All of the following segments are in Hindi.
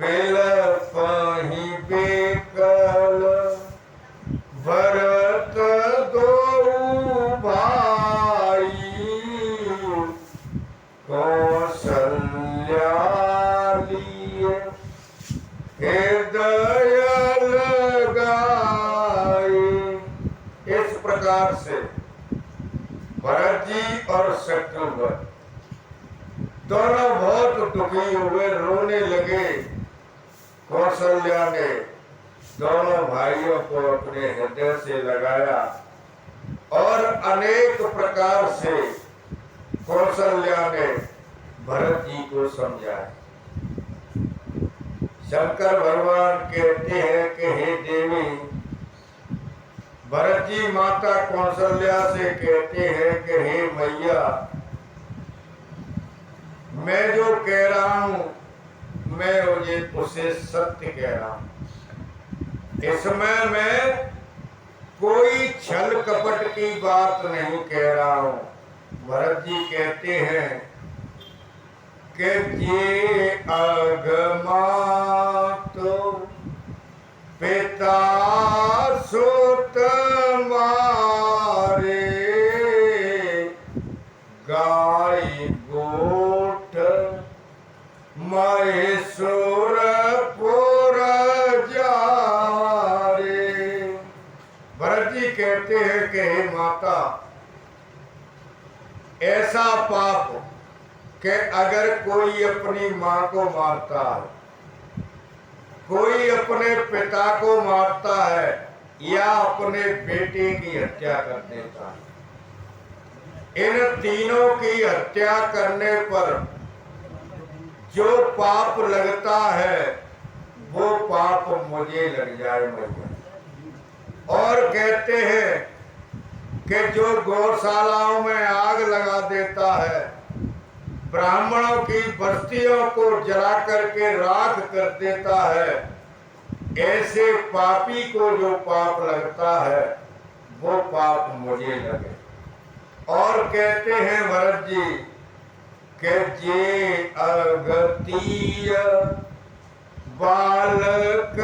बिलपहि बेकल भरत दो भाई कौशल्या लिए हृदय लगाए। इस प्रकार से भरत जी और शत्रुघ्न दोनों बहुत दुखी हुए, रोने लगे। कौशल्या ने दोनों भाइयों को अपने हृदय से लगाया और अनेक प्रकार से कौशल्या ने भरत जी को समझाया। शंकर भगवान कहते हैं कि हे देवी, भरत जी माता कौशल्या से कहते हैं कि हे मैया, मैं जो कह रहा हूं मैं उसे सत्य कह रहा हूं। इसमें मैं कोई छल कपट की बात नहीं कह रहा हूं। भरत जी कहते हैं कि ये अगमा तो पिता सुत मारे गाय गोठ महेश्वर पुर जारे। भरत जी कहते हैं कि हे माता, ऐसा पाप कि अगर कोई अपनी माँ को मारता है, कोई अपने पिता को मारता है या अपने बेटे की हत्या कर देता है, इन तीनों की हत्या करने पर जो पाप लगता है वो पाप मुझे लग जाए मैया। और कहते हैं कि जो गौशालाओं में आग लगा देता है, ब्राह्मणों की बस्तियों को जला करके राख कर देता है, ऐसे पापी को जो पाप लगता है वो पाप मुझे लगे। और कहते हैं भरत जी कि जे अगतिय बालक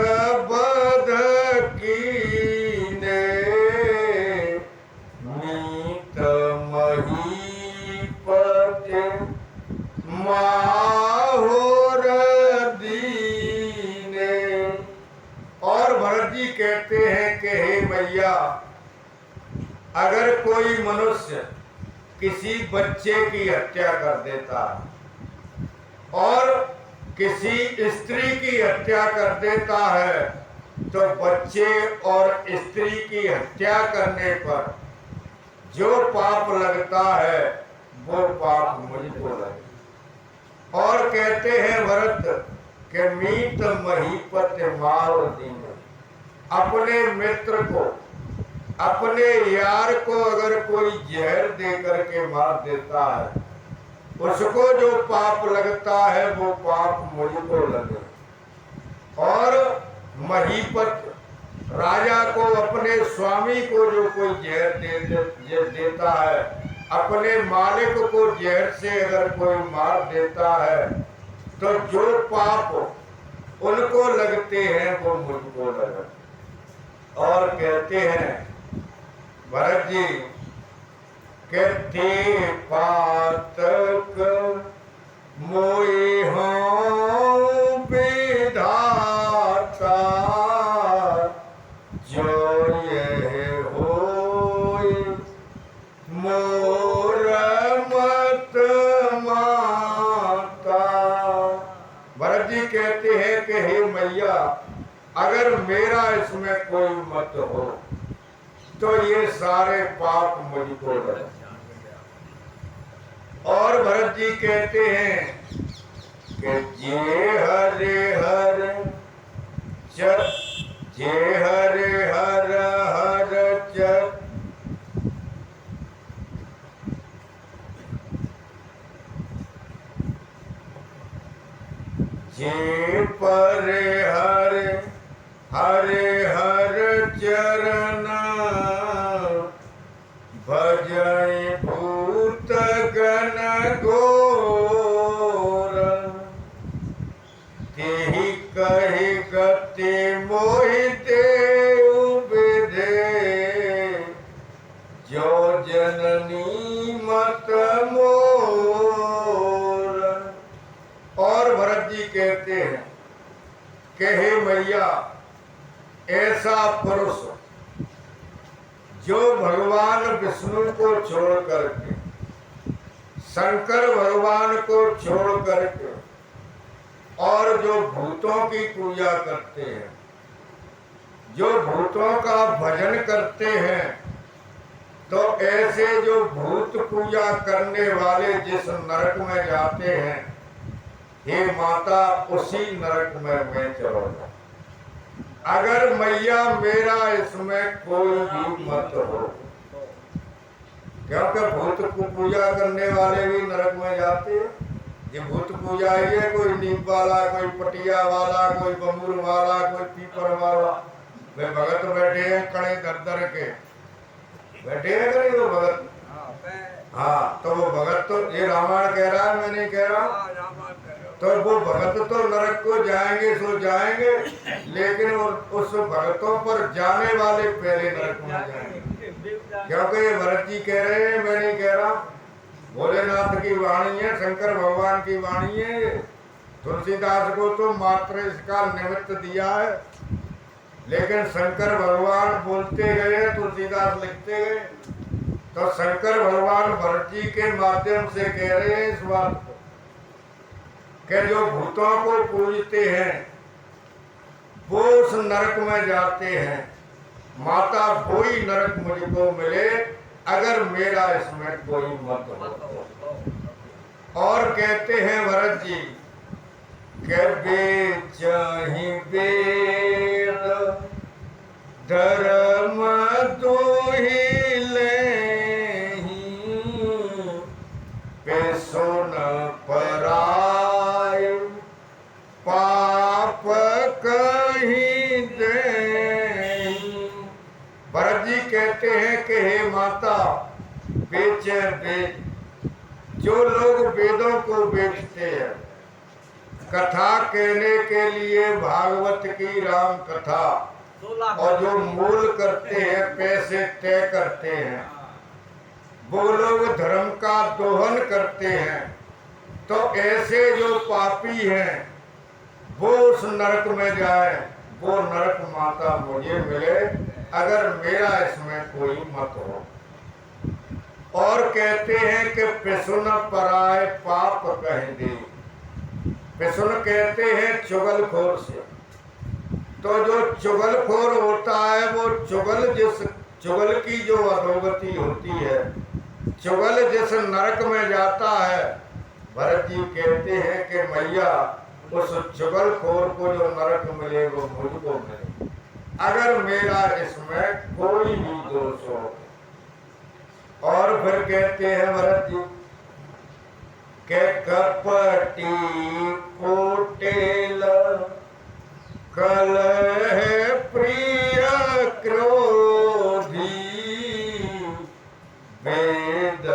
बध कीने नीत महीपति माहुर दीने। और भरत जी कहते हैं कि हे मैया, अगर कोई मनुष्य किसी बच्चे की हत्या कर देता है और किसी स्त्री की हत्या कर देता है, तो बच्चे और स्त्री की हत्या करने पर जो पाप लगता है वो पाप मुझको लगे। और कहते हैं भरत कि मीत महीपत मार दीन, अपने मित्र को, अपने यार को अगर कोई जहर दे करके मार देता है, उसको जो पाप लगता है वो पाप मुझको लगे। और महीपत राजा को, अपने स्वामी को जो कोई जहर देता है, अपने मालिक को जहर से अगर कोई मार देता है, तो जो पाप उनको लगते हैं वो मुझको लगे। और कहते हैं भरत जी कहते पातक मोहि हूँ विधाता, जो यह होय मोर मत माता। भरत जी कहते हैं कि हे मैया, अगर मेरा इसमें कोई मत हो तो ये सारे पाप मुझको लगे। और भरत जी कहते हैं कि जे हरे हर चत, जे हरे हर हर चत, जे परे हरे हरे हर चरण भजय भूत गण घोर, ते यही कही गति मोहिते उबेदे, जो जननी मत मोर। और भरत जी कहते हैं कि हे मैया, ऐसा पुरुष जो भगवान विष्णु को छोड़ करके, शंकर भगवान को छोड़ करके और जो भूतों की पूजा करते हैं, जो भूतों का भजन करते हैं, तो ऐसे जो भूत पूजा करने वाले जिस नरक में जाते हैं, हे माता, उसी नरक में मैं चलूंगा। अगर मैया मेरा इसमें कोई भी मत हो, क्योंकि भूत को पूजा करने वाले भी नरक में जाते हैं। ये भूत पूजा है, कोई नीम वाला, कोई पटिया वाला, कोई बमूर वाला, कोई पीपर वाला। वे भगत बैठे हैं कड़े दर दर के, बैठे हैं कड़े वो भगत। हाँ, तो वो भगत तो, ये रामायण कह रहा है, मैं नहीं कह रहा। तो वो भगत तो नरक को जाएंगे सो जाएंगे, लेकिन उस भगतों पर जाने वाले पहले नरक में जाएंगे। क्योंकि ये भरत जी कह रहे हैं, मैं नहीं कह रहा। भोलेनाथ की वाणी है, शंकर भगवान की वाणी है। तुलसीदास को तो मात्र इसका निमित्त दिया है, लेकिन शंकर भगवान बोलते गए, तुलसीदास लिखते गए। तो शंकर भगवान भरत जी के माध्यम से कह रहे हैं इस बात को कि जो भूतों को पूजते हैं वो उस नरक में जाते हैं। माता, कोई नरक मुझको मिले अगर मेरा इसमें कोई मत हो। और कहते हैं भरत जी के बेचहि वेद धर्म दुहि लेहि, पेसुन पराय पाप कहीं देहि। भरत जी कहते हैं कि हे माता, बेचे वेद, जो लोग वेदों को बेचते हैं, कथा कहने के लिए भागवत की राम कथा, और जो मूल करते हैं, पैसे तय करते हैं, वो लोग धर्म का दोहन करते हैं, तो ऐसे जो पापी हैं वो उस नरक में जाए। वो नरक माता मुझे मिले अगर मेरा इसमें कोई मत हो। और कहते हैं कि पिसुन पराय पाप कह दे। पिसुन कहते हैं चुगलखोर से। तो जो चुगलखोर होता है, वो चुगल की जो अधोगति होती है, चुगल जिस नरक में जाता है, भरत जी कहते हैं कि मैया, उस चुगलखोर को जो नरक मिले वो मुझको मिले अगर मेरा इसमें कोई भी दोष हो। और फिर कहते हैं भरत जी के कपटी कोटेल कलह प्रिय क्रोधी, वेद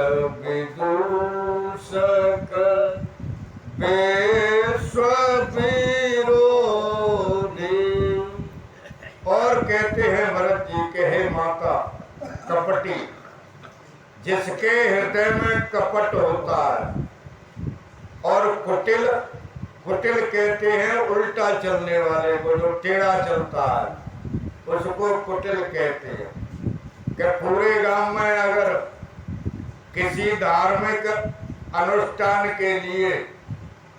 विदूषक विश्व विरोधी। और कहते हैं भरत जी के हे माता, कपटी, जिसके हृदय में कपट होता है, और कुटिल, कुटिल कहते हैं उल्टा चलने वाले को, जो टेढ़ा चलता है उसको कुटिल कहते हैं। कि पूरे गांव में अगर किसी धार्मिक अनुष्ठान के लिए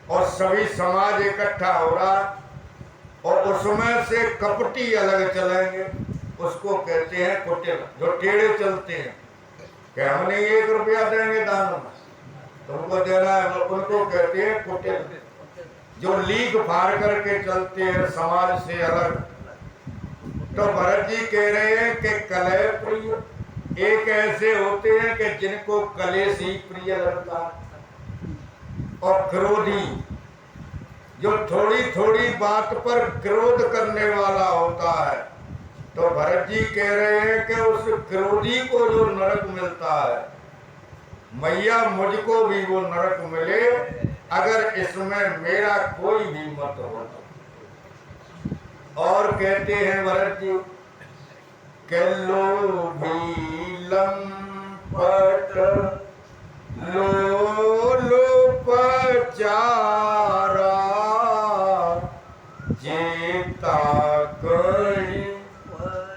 और सभी समाज इकट्ठा हो रहा और उसमें से कपटी अलग चलेंगे, उसको कहते हैं कुटिल। जो टेढ़े चलते हैं कि हम नहीं 1 रुपया देंगे दान में, तुमको देना है, उनको कहते हैं कुटिल। जो लीक फाड़ करके चलते हैं समाज से अलग। तो भरत जी कह रहे हैं कि कलह प्रिय, एक ऐसे होते हैं कि जिनको कलेश ही प्रिय लगता है, और क्रोधी, जो थोड़ी थोड़ी बात पर क्रोध करने वाला होता है। तो भरत जी कह रहे हैं कि उस क्रोधी को जो नरक मिलता है, मैया मुझको भी वो नरक मिले अगर इसमें मेरा कोई भी मत हो। और कहते हैं भरत जी के लोभी लंपट लोलुपचारा जेता करी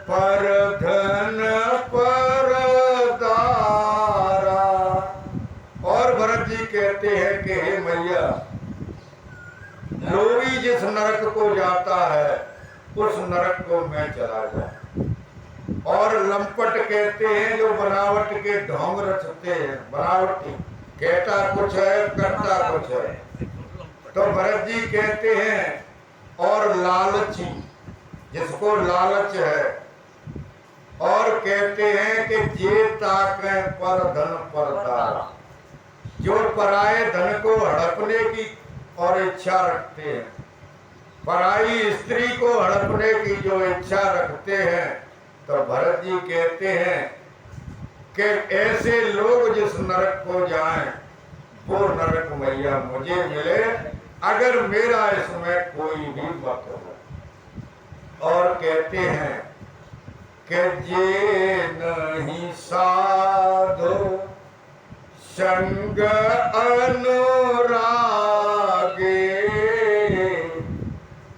पर धन पर दारा। और भरत जी कहते हैं कि हे मैया, लोभी जिस नरक को जाता है उस नरक को मैं चला जाऊं। और लंपट कहते हैं जो बनावट के ढोंग रचते हैं, बनावटी, कहता कुछ है करता कुछ है। तो भरत जी कहते हैं और लालची, जिसको लालच है, और कहते हैं कि जे ताके पर धन पर दारा, जो पराये धन को हड़पने की और इच्छा रखते हैं, पराई स्त्री को हड़पने की जो इच्छा रखते हैं। तो भरत जी कहते हैं कि ऐसे लोग जिस नरक को जाएं वो नरक मैया मुझे मिले, अगर मेरा इसमें कोई भी मत हो। और कहते हैं कि जे नहीं साधो संग अनुरागे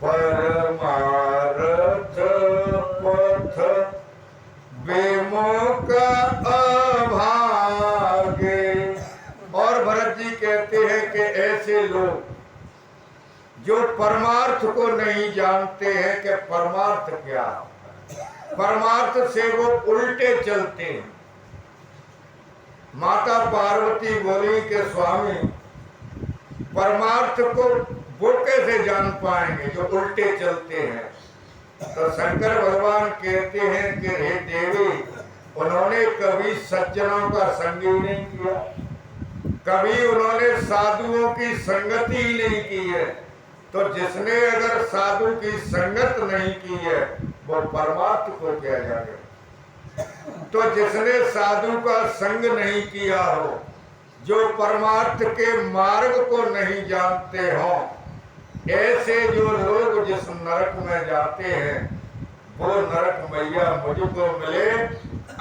परमार्थ पथ विमुख अभागे। और भरत जी कहते हैं कि ऐसे लोग जो परमार्थ को नहीं जानते हैं कि परमार्थ क्या है, परमार्थ से वो उल्टे चलते हैं। माता पार्वती बोली कि स्वामी, परमार्थ को वो कैसे जान पाएंगे जो उल्टे चलते हैं। तो शंकर भगवान कहते हैं कि हे देवी, उन्होंने कभी सज्जनों का संग ही नहीं किया, कभी उन्होंने साधुओं की संगति ही नहीं की है। तो जिसने अगर साधु की संगत नहीं की है वो परमार्थ को क्या जाने। तो जिसने साधु का संग नहीं किया हो, जो परमार्थ के मार्ग को नहीं जानते हो, ऐसे जो लोग जिस नरक में जाते हैं वो नरक मैया मुझको मिले,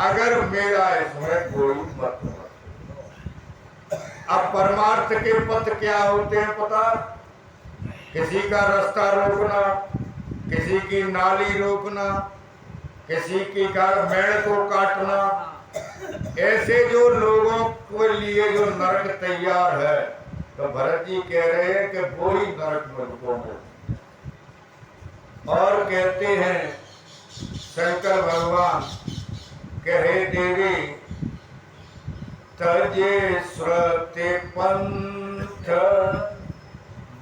अगर मेरा इसमें कोई मत हो। अब परमार्थ के पथ क्या होते हैं पता? किसी का रास्ता रोकना, किसी की नाली रोकना, किसी की मेड़ को काटना। ऐसे जो लोगों के लिए जो नरक तैयार है, तो भरत जी कह रहे हैं कि वो ही नरक मुझको मिले। और कहते हैं शंकर भगवान के हे देवी, तजे श्रुति पंथ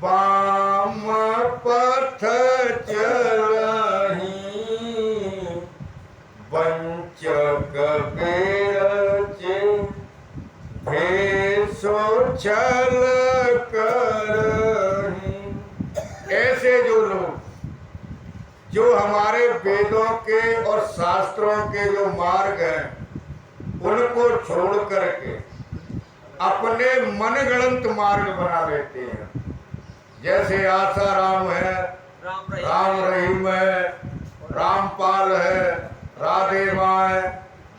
वाम पथ चलहि, वंचक बेरचे भेषो छल करहि। ऐसे जो लोग जो हमारे वेदों के और शास्त्रों के जो मार्ग हैं उनको छोड़ करके अपने मनगढ़ंत मार्ग बना लेते हैं। जैसे आसाराम है, राम रहीम है, रामपाल है, राधे माँ है,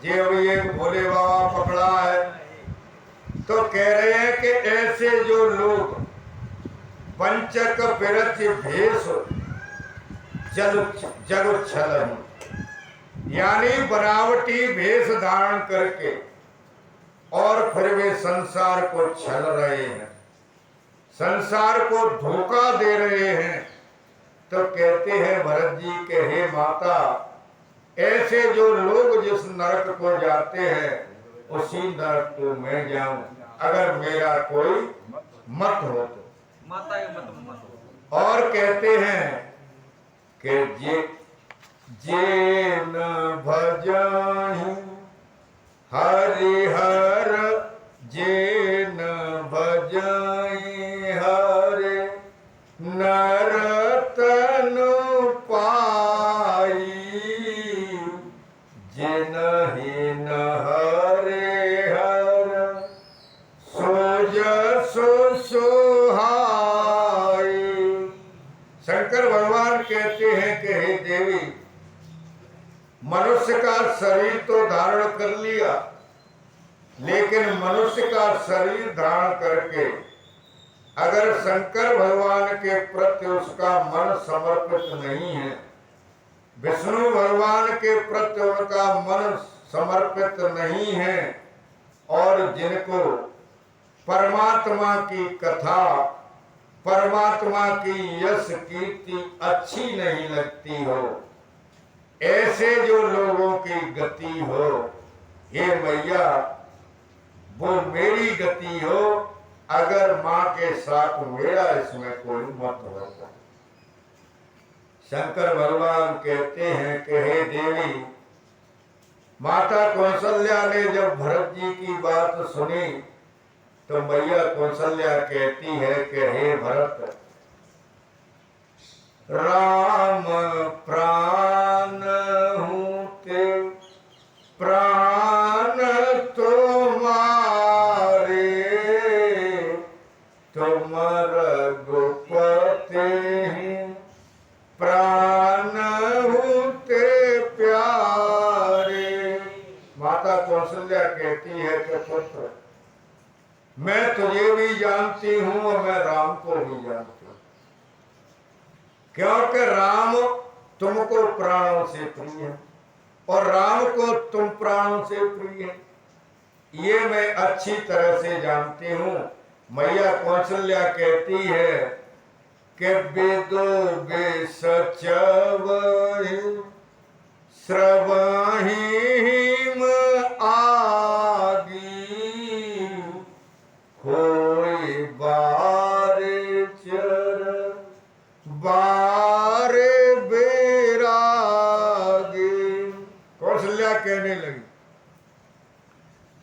ये भोले बाबा पकड़ा है। तो कह रहे हैं कि ऐसे जो लोग पंचक विरच भेष जग छलन, यानी बनावटी भेष धारण करके और फिर वे संसार को छल रहे हैं, संसार को धोखा दे रहे हैं। तो कहते हैं भरत जी के हे माता, ऐसे जो लोग जिस नरक को जाते हैं उसी नरक को मैं जाऊं, अगर मेरा कोई मत हो तो। और कहते हैं कि जे न भजहि हरिहर, जे न भजहि हरे नरतनु पाई, जिनहि न हरे हर सोज सो सोहाई। शंकर भगवान भगवान कहते हैं कि हे देवी, मनुष्य का शरीर तो धारण कर लिया, लेकिन मनुष्य का शरीर धारण करके अगर शंकर भगवान के प्रति उसका मन समर्पित नहीं है, विष्णु भगवान के प्रति उनका मन समर्पित नहीं है, और जिनको परमात्मा की कथा, परमात्मा की यश कीर्ति अच्छी नहीं लगती हो, ऐसे जो लोगों की गति हो, हे मैया वो मेरी गति हो, अगर माँ के साथ मेरा इसमें कोई मत होता। शंकर भगवान कहते हैं कि हे देवी, माता कौशल्या ने जब भरत जी की बात सुनी तो मैया कौशल्या कहती है कि हे भरत, राम प्राण हूँ ते प्राण तुम्हारे, तुम रघुपति प्राण हूँ ते प्यारे। माता कौशल्या कहती है कि पुत्र, मैं तुझे भी जानती हूँ और मैं राम को भी जानती हूँ, क्योंकि राम तुमको प्राणों से प्रिय है और राम को तुम प्राणों से प्रिय है, ये मैं अच्छी तरह से जानती हूँ। मैया कौशल्या कहती है कि वेदो बेसचवहि श्रवहिम आगी, कोई बारे चर बारे बेरागी। कौशल्या कहने लगी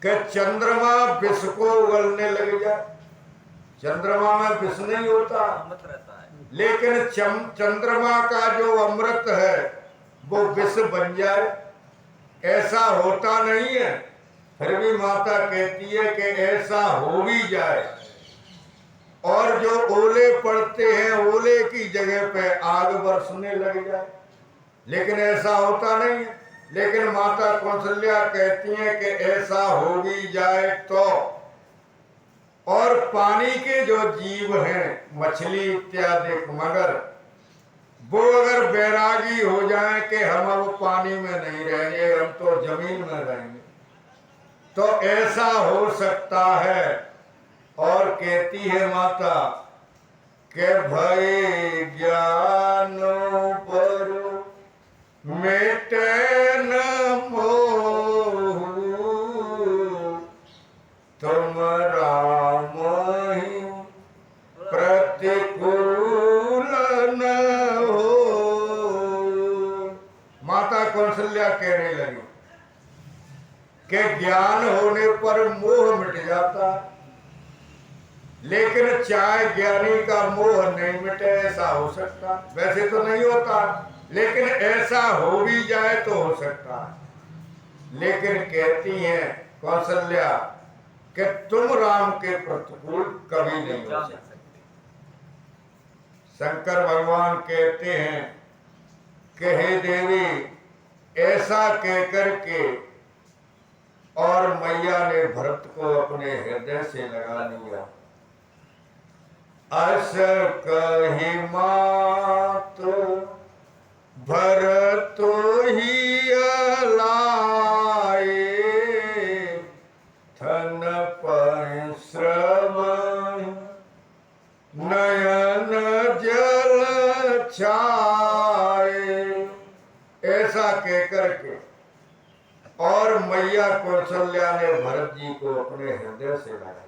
कि चंद्रमा विष को उगलने लग जाए, चंद्रमा में विष नहीं होता, लेकिन चंद्रमा का जो अमृत है वो विष बन जाए, ऐसा होता नहीं है। फिर भी माता कहती है कि ऐसा हो भी जाए और जो ओले पड़ते हैं ओले की जगह पे आग बरसने लग जाए, लेकिन ऐसा होता नहीं है। लेकिन माता कौशल्या कहती हैं कि ऐसा हो भी जाए तो, और पानी के जो जीव हैं, मछली इत्यादि मगर, वो अगर बैरागी हो जाए कि हम अब पानी में नहीं रहेंगे, हम तो जमीन में रहेंगे, तो ऐसा हो सकता है। और कहती है माता के भय ज्ञानो पर मिटे न मोह, तुम राम ही प्रतिकूल न हो। माता कौशल्या कहने लगी कि ज्ञान होने पर मोह मिट जाता, लेकिन चाहे ज्ञानी का मोह नहीं मिटे ऐसा हो सकता? वैसे तो नहीं होता, लेकिन ऐसा हो भी जाए तो हो सकता है। लेकिन कहती हैं कौशल्या कि तुम राम के प्रतिकूल कभी नहीं हो सकते। शंकर भगवान कहते हैं कि हे देवी, ऐसा कहकर के और मैया ने भरत को अपने हृदय से लगा लिया। अस कही मात भरत ही अलाए, थन परिश्रम नयन जल छाए। ऐसा कहकर के और मैया कौशल्या ने भरत जी को अपने हृदय से लगाया।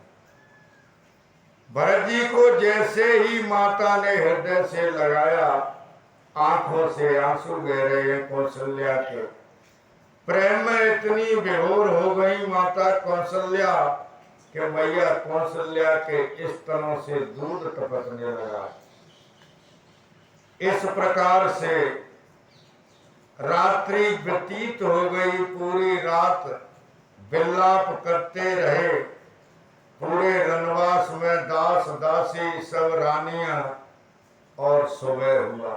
भरत जी को जैसे ही माता ने हृदय से लगाया, आंखों से आंसू बह रहे हैं कौशल्या के। प्रेम में इतनी विभोर हो गई माता कौशल्या कि मैया कौशल्या के स्तनों से दूध टपकने लगा। इस प्रकार से रात्रि व्यतीत हो गई, पूरी रात विलाप करते रहे। पूरे रनवास में दास दासी सब रानियां, और सुबह हुआ।